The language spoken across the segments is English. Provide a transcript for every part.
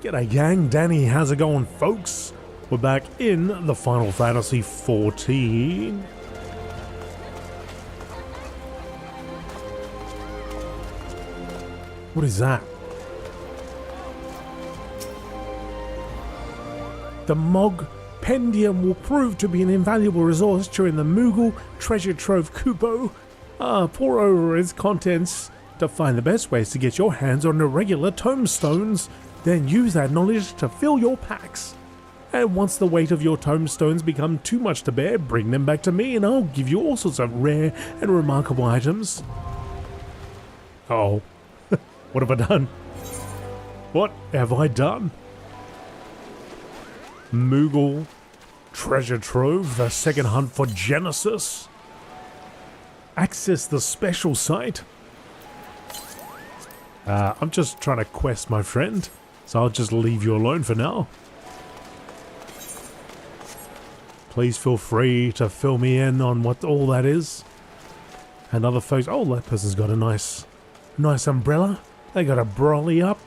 G'day gang, Danny, how's it going folks? We're back in the Final Fantasy 14. What is that? The Mog Pendium will prove to be an invaluable resource during the Moogle Treasure Trove Kupo. Pour over its contents to find the best ways to get your hands on irregular tomestones. Then use that knowledge to fill your packs. And once the weight of your tomestones become too much to bear, bring them back to me and I'll give you all sorts of rare and remarkable items. Oh, what have I done? What have I done? Moogle Treasure Trove, the second hunt for Genesis. Access the special site. I'm just trying to quest, my friend. So I'll just leave you alone for now. Please feel free to fill me in on what all that is. And other folks, oh, that person's got a nice umbrella. They got a brolly up.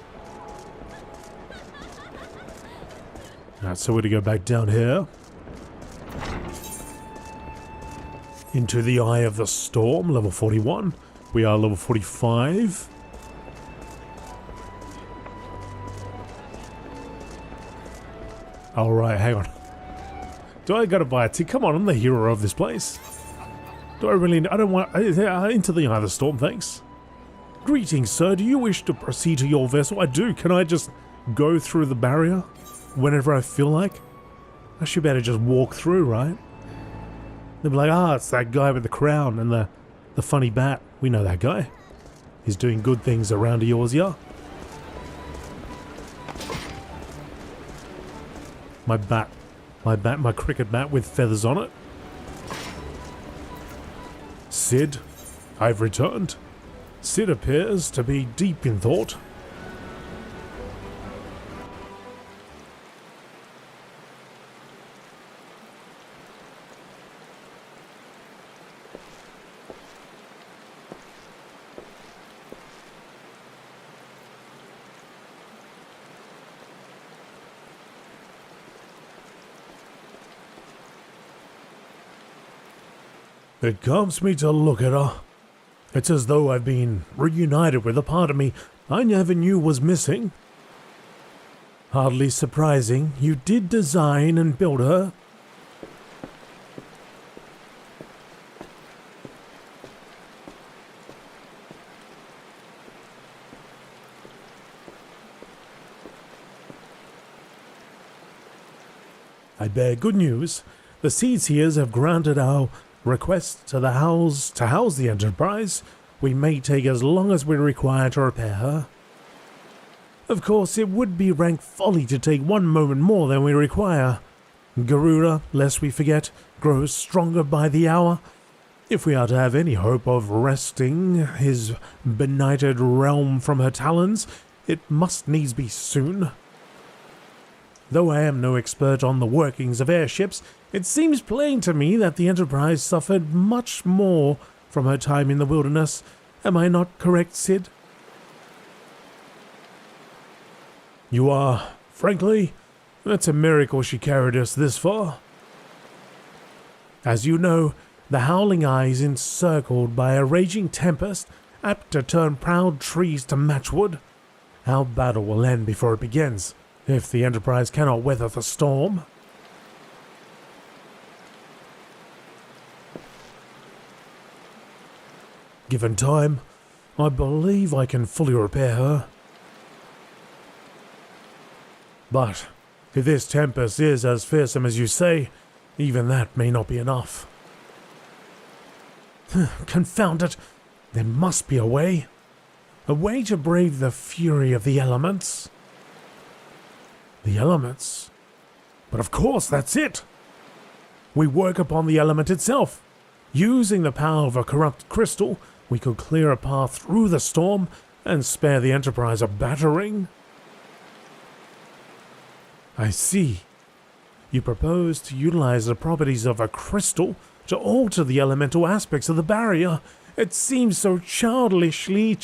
Alright, so we're going to go back down here. Into the Eye of the Storm, level 41. We are level 45. Alright, hang on. Do I gotta buy a ticket? Come on, I'm the hero of this place. Do I really... I don't want... into the Eye of the Storm, thanks. Greetings, sir. Do you wish to proceed to your vessel? I do. Can I just go through the barrier whenever I feel like? I should better just walk through, right? They'll be like, it's that guy with the crown and the funny bat. We know that guy. He's doing good things around Eorzea. My cricket bat with feathers on it. Cid, I've returned. Cid appears to be deep in thought. It calms me to look at her. It's as though I've been reunited with a part of me I never knew was missing. Hardly surprising, you did design and build her. I bear good news. The Seedseers have granted our request to house the Enterprise. We may take as long as we require to repair her. Of course, it would be rank folly to take one moment more than we require. Garuda, lest we forget, grows stronger by the hour. If we are to have any hope of wresting his benighted realm from her talons, it must needs be soon. Though I am no expert on the workings of airships, it seems plain to me that the Enterprise suffered much more from her time in the wilderness. Am I not correct, Cid? You are. Frankly, it's a miracle she carried us this far. As you know, the Howling Eye is encircled by a raging tempest, apt to turn proud trees to matchwood. Our battle will end before it begins, if the Enterprise cannot weather the storm. Given time, I believe I can fully repair her. But if this tempest is as fearsome as you say, even that may not be enough. Confound it! There must be a way. A way to brave the fury of the elements. The elements? But of course, that's it! We work upon the element itself. Using the power of a corrupt crystal, we could clear a path through the storm and spare the Enterprise a battering. I see. You propose to utilize the properties of a crystal to alter the elemental aspects of the barrier. It seems so childishly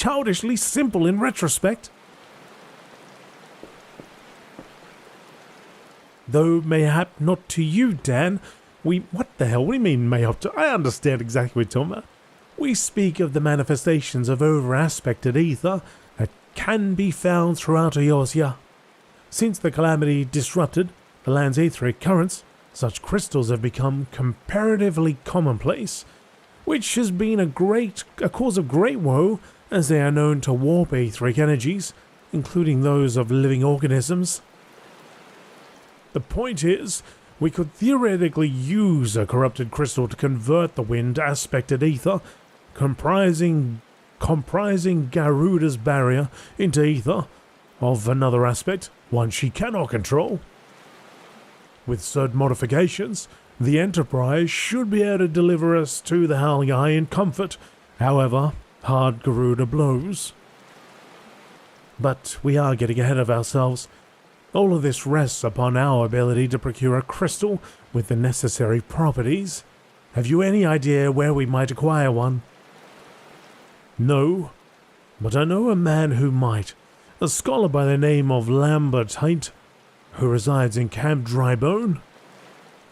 simple in retrospect. Though mayhap not to you, Dan. What the hell? What do you mean mayhap to? I understand exactly what you're talking about. We speak of the manifestations of over-aspected ether that can be found throughout Eorzea. Since the calamity disrupted the land's etheric currents, such crystals have become comparatively commonplace, which has been a cause of great woe, as they are known to warp etheric energies, including those of living organisms. The point is, we could theoretically use a corrupted crystal to convert the wind-aspected ether, comprising Garuda's barrier, into ether of another aspect, one she cannot control. With certain modifications, the Enterprise should be able to deliver us to the Howling Eye in comfort, however hard Garuda blows. But we are getting ahead of ourselves. All of this rests upon our ability to procure a crystal with the necessary properties. Have you any idea where we might acquire one? No, but I know a man who might, a scholar by the name of Lambertite, who resides in Camp Drybone.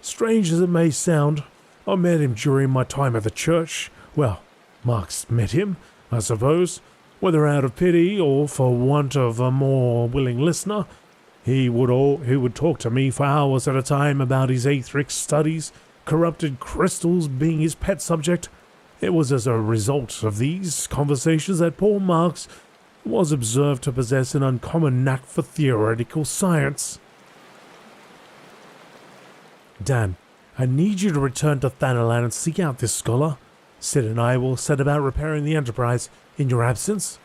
Strange as it may sound, I met him during my time at the church. Well, Mark's met him, I suppose, whether out of pity or for want of a more willing listener. He would talk to me for hours at a time about his etheric studies, corrupted crystals being his pet subject. It was as a result of these conversations that poor Marx was observed to possess an uncommon knack for theoretical science. Dan, I need you to return to Thanalan and seek out this scholar. Sid and I will set about repairing the Enterprise in your absence.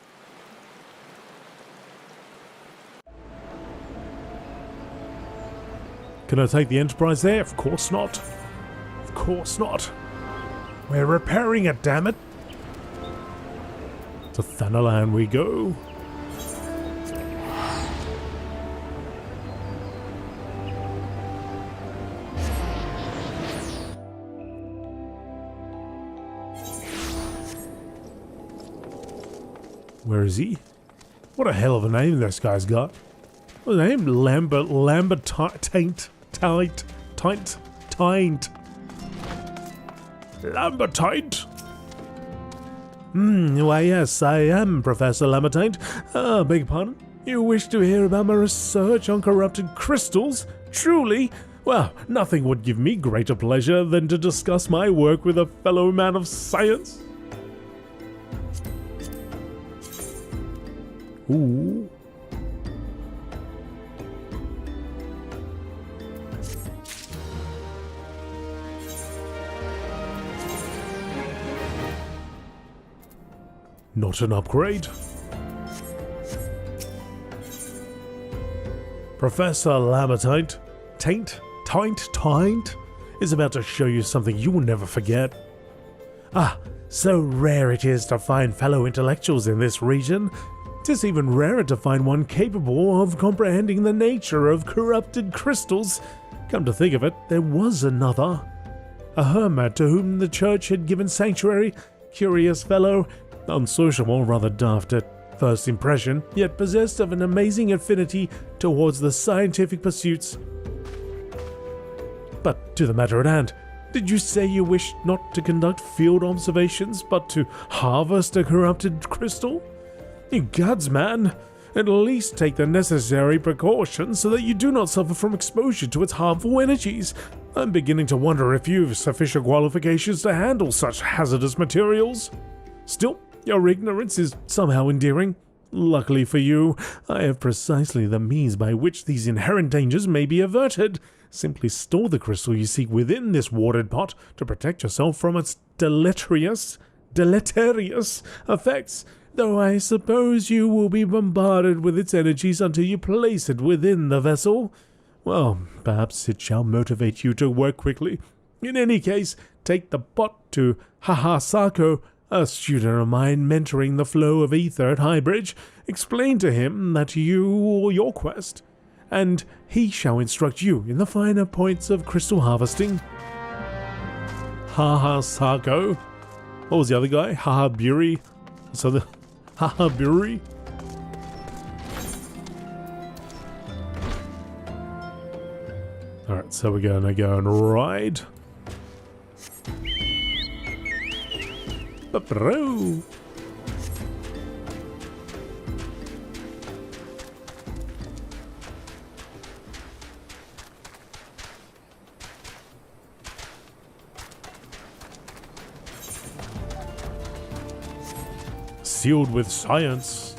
Can I take the Enterprise there? Of course not. Of course not. We're repairing it, damn it. To Thanalan we go. Where is he? What a hell of a name this guy's got. What's his name? Lambertite. Lambertite? Why yes, I am Professor Lambertite. Beg your pardon? You wish to hear about my research on corrupted crystals? Truly? Well, nothing would give me greater pleasure than to discuss my work with a fellow man of science. Ooh. Not an upgrade. Professor Lambertite, Taint is about to show you something you will never forget. Ah, so rare it is to find fellow intellectuals in this region. 'Tis even rarer to find one capable of comprehending the nature of corrupted crystals. Come to think of it, there was another. A hermit to whom the church had given sanctuary. Curious fellow, unsociable, rather daft at first impression, yet possessed of an amazing affinity towards the scientific pursuits. But to the matter at hand, did you say you wished not to conduct field observations, but to harvest a corrupted crystal? You gods, man! At least take the necessary precautions so that you do not suffer from exposure to its harmful energies. I'm beginning to wonder if you've sufficient qualifications to handle such hazardous materials. Still, your ignorance is somehow endearing. Luckily for you, I have precisely the means by which these inherent dangers may be averted. Simply store the crystal you seek within this watered pot to protect yourself from its deleterious effects, though I suppose you will be bombarded with its energies until you place it within the vessel. Well, perhaps it shall motivate you to work quickly. In any case, take the pot to Sako, a student of mine mentoring the flow of ether at Highbridge. Explain to him that your quest, and he shall instruct you in the finer points of crystal harvesting. Sako. What was the other guy? Buri. So the Buri. Alright, so we're gonna go and ride. Ba-bro. Sealed with science.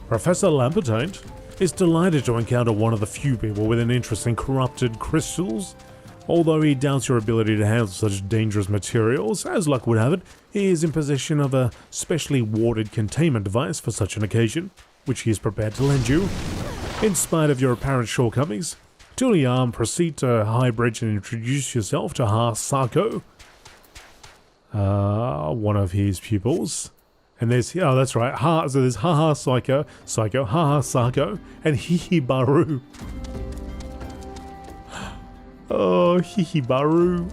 Professor Lambertine is delighted to encounter one of the few people with an interest in corrupted crystals. Although he doubts your ability to handle such dangerous materials, as luck would have it, he is in possession of a specially warded containment device for such an occasion, which he is prepared to lend you. In spite of your apparent shortcomings, Tuliam, proceed to highbridge and introduce yourself to Ha-Sako, one of his pupils. And there's, oh that's right, so there's Ha-Sako, Ha-Sako, and Hihibaru. Oh, Hihibaru.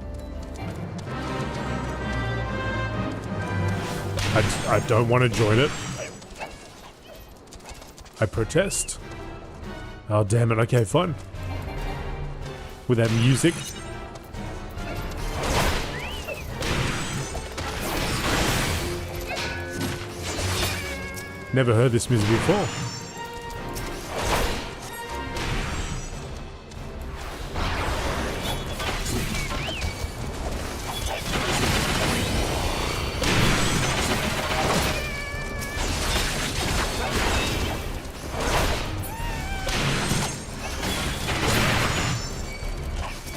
I don't want to join it. I protest. Oh damn it, okay fine. With that music. Never heard this music before.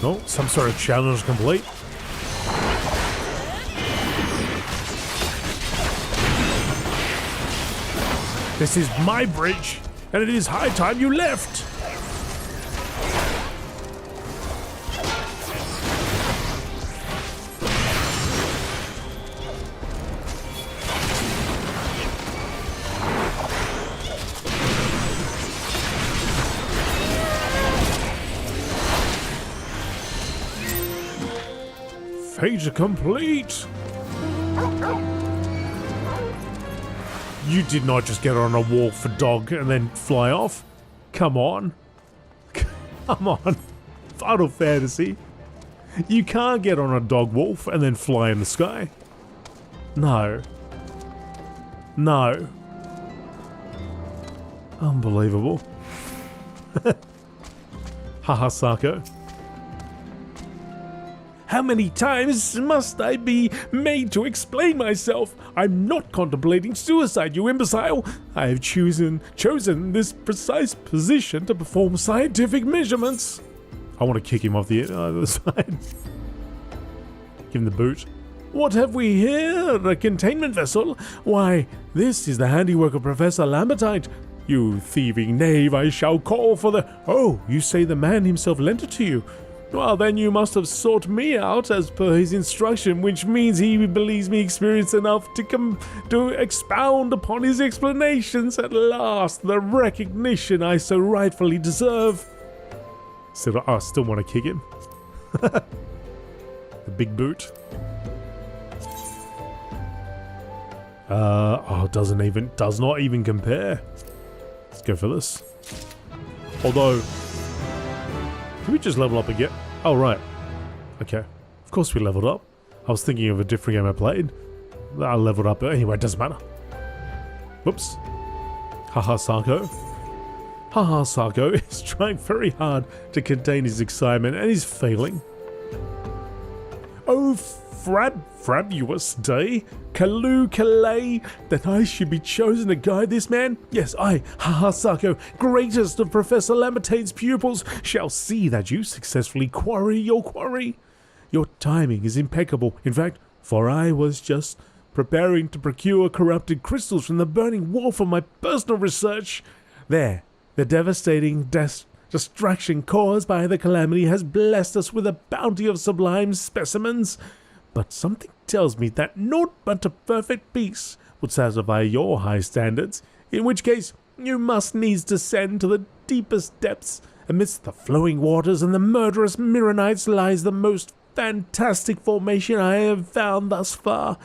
Oh, some sort of challenge complete. This is my bridge, and it is high time you left. Fate complete. You did not just get on a wall for dog and then fly off. Come on. Come on. Final Fantasy. You can't get on a dog wolf and then fly in the sky. No. No. Unbelievable. Ha-Sako. How many times must I be made to explain myself? I'm not contemplating suicide, you imbecile. I have chosen this precise position to perform scientific measurements. I want to kick him off the other side. Give him the boot. What have we here? A containment vessel? Why, this is the handiwork of Professor Lambertine. You thieving knave, I shall call for the... Oh, you say the man himself lent it to you. Well, then you must have sought me out as per his instruction, which means he believes me experienced enough to expound upon his explanations. At last, the recognition I so rightfully deserve. I still want to kick him. The big boot. Does not even compare. Let's go for this. Although, can we just level up again? Oh, right. Okay. Of course we leveled up. I was thinking of a different game I played. I leveled up. Anyway, it doesn't matter. Whoops. Ha-Sako. Ha-Sako is trying very hard to contain his excitement and he's failing. Oh, fabulous day. Kalay, that I should be chosen to guide this man? Yes, I, Ha-Sako, greatest of Professor Lambertine's pupils, shall see that you successfully quarry your quarry. Your timing is impeccable, in fact, for I was just preparing to procure corrupted crystals from the burning wall for my personal research. There, the devastating destruction caused by the calamity has blessed us with a bounty of sublime specimens. But something tells me that naught but a perfect peace would satisfy your high standards, in which case you must needs descend to the deepest depths. Amidst the flowing waters and the murderous Mirranites lies the most fantastic formation I have found thus far.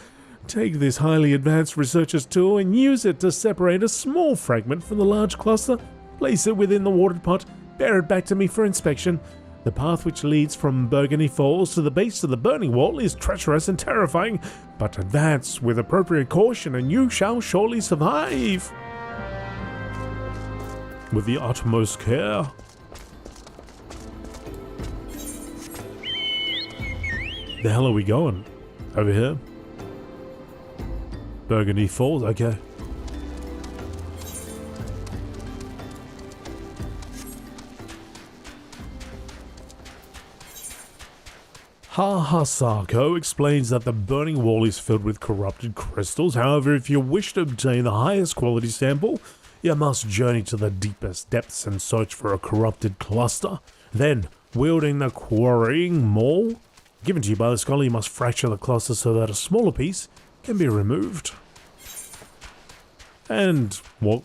Take this highly advanced researcher's tool and use it to separate a small fragment from the large cluster. Place it within the watered pot, bear it back to me for inspection. The path which leads from Burgundy Falls to the base of the burning wall is treacherous and terrifying, but advance with appropriate caution and you shall surely survive. With the utmost care. The hell are we going? Over here? Burgundy Falls, okay. Sarko explains that the burning wall is filled with corrupted crystals. However, if you wish to obtain the highest quality sample, you must journey to the deepest depths and search for a corrupted cluster. Then, wielding the quarrying maul given to you by the scholar, you must fracture the cluster so that a smaller piece can be removed. And, well,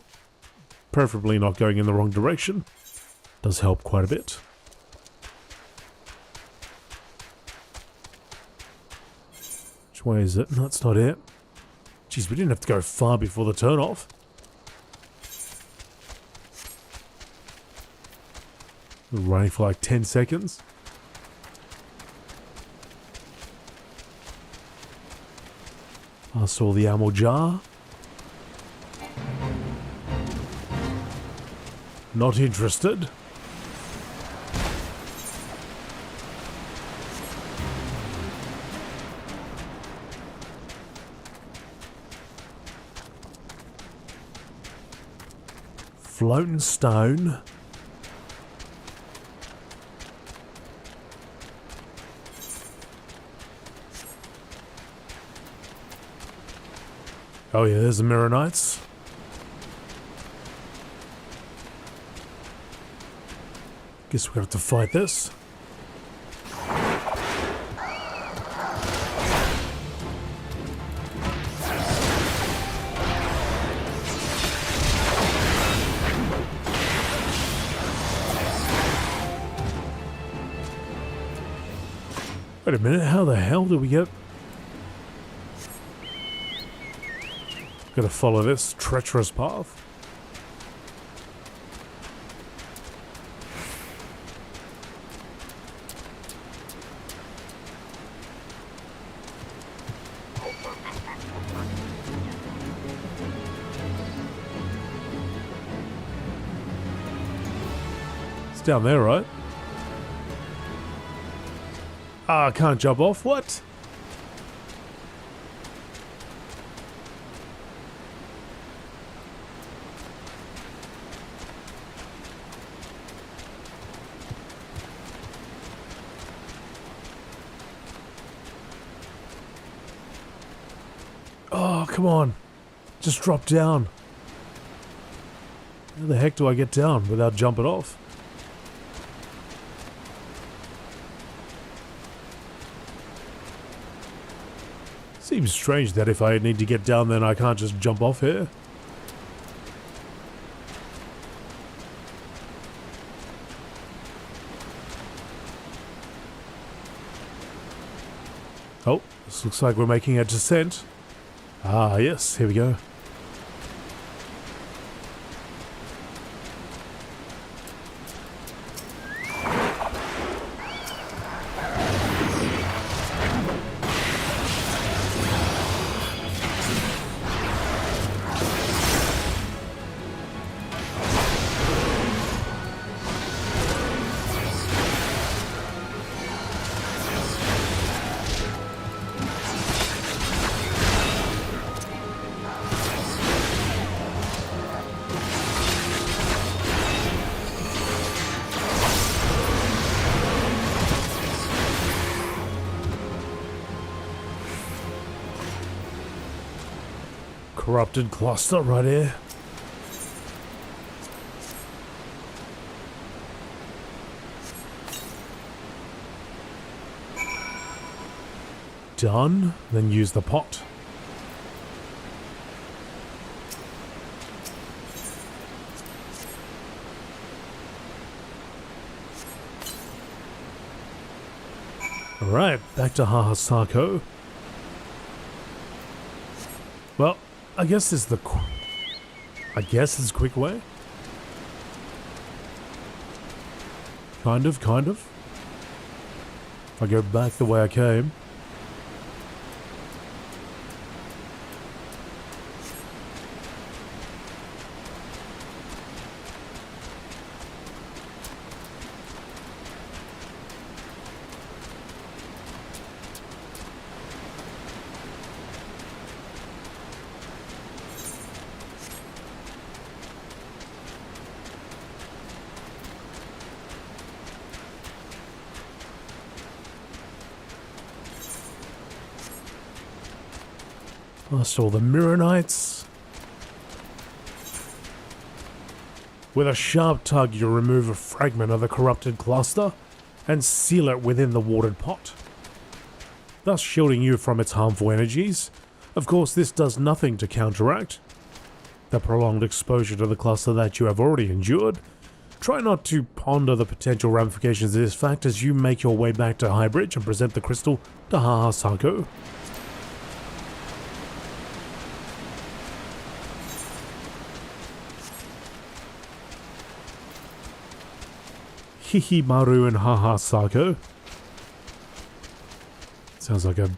preferably not going in the wrong direction. Does help quite a bit. Which way is it? No, that's not it. Jeez, we didn't have to go far before the turn off. We're running for like 10 seconds. I saw the ammo jar. Not interested. Floating stone. Oh yeah, there's the Mirror Knights. Guess we're gonna have to fight this. Wait a minute, how the hell do we get... Gotta follow this treacherous path. It's down there, right? Ah, I can't jump off. What? Oh, come on. Just drop down. How the heck do I get down without jumping off? Seems strange that if I need to get down then I can't just jump off here. Oh, this looks like we're making a descent. Ah, yes, here we go. Corrupted cluster right here. Done. Then use the pot. Alright, back to Sarko. Well, I guess it's the it's a quick way. Kind of. If I go back the way I came. Past all the Mirror Knights. With a sharp tug, you remove a fragment of the corrupted cluster and seal it within the watered pot, thus shielding you from its harmful energies. Of course, this does nothing to counteract the prolonged exposure to the cluster that you have already endured. Try not to ponder the potential ramifications of this fact as you make your way back to Highbridge and present the crystal to Haha Sako. Hihimaru and Haha Sako. Sounds like a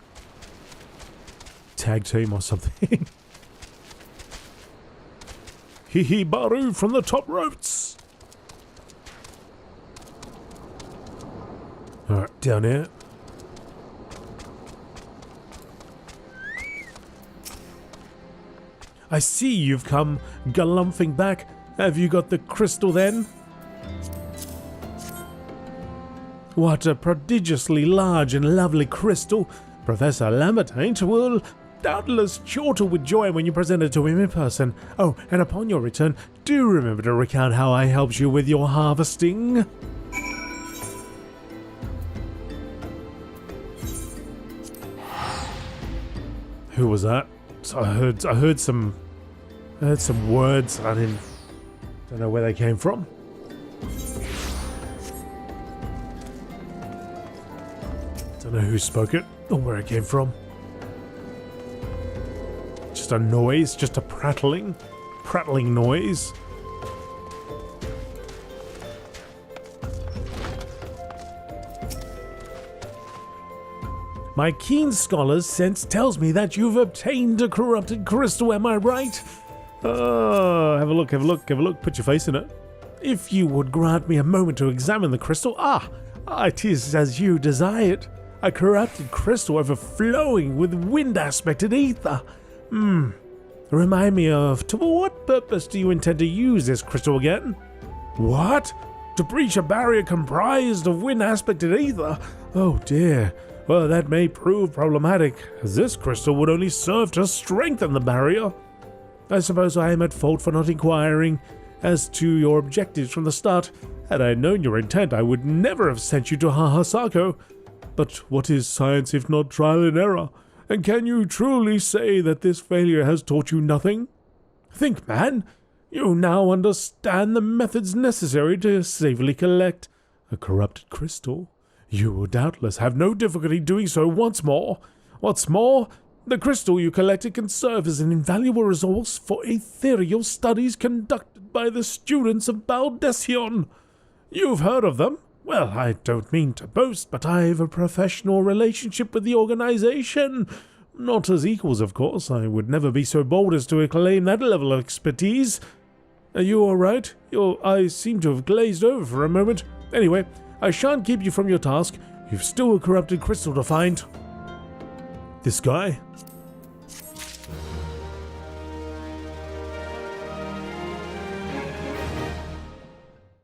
tag team or something. Hihimaru from the top ropes. Alright, down here. I see you've come galumphing back. Have you got the crystal then? What a prodigiously large and lovely crystal. Professor Lambertaint will doubtless chortle with joy when you present it to him in person. Oh, and upon your return, do remember to recount how I helped you with your harvesting. Who was that? I heard some words. I don't know where they came from. Don't know who spoke it or where it came from. Just a noise, just a prattling noise. My keen scholar's sense tells me that you've obtained a corrupted crystal, am I right? Have a look, put your face in it. If you would grant me a moment to examine the crystal. It is as you desire it. A corrupted crystal overflowing with wind-aspected ether. Remind me of, to what purpose do you intend to use this crystal again? What? To breach a barrier comprised of wind-aspected ether? Oh dear. Well, that may prove problematic, as this crystal would only serve to strengthen the barrier. I suppose I am at fault for not inquiring as to your objectives from the start. Had I known your intent, I would never have sent you to Haha Sako. But what is science if not trial and error? And can you truly say that this failure has taught you nothing? Think, man. You now understand the methods necessary to safely collect a corrupted crystal. You will doubtless have no difficulty doing so once more. What's more, the crystal you collected can serve as an invaluable resource for ethereal studies conducted by the students of Baldession. You've heard of them? Well, I don't mean to boast, but I have a professional relationship with the organization. Not as equals, of course. I would never be so bold as to claim that level of expertise. Are you all right? Your eyes seem to have glazed over for a moment. Anyway, I shan't keep you from your task. You've still a corrupted crystal to find. This guy?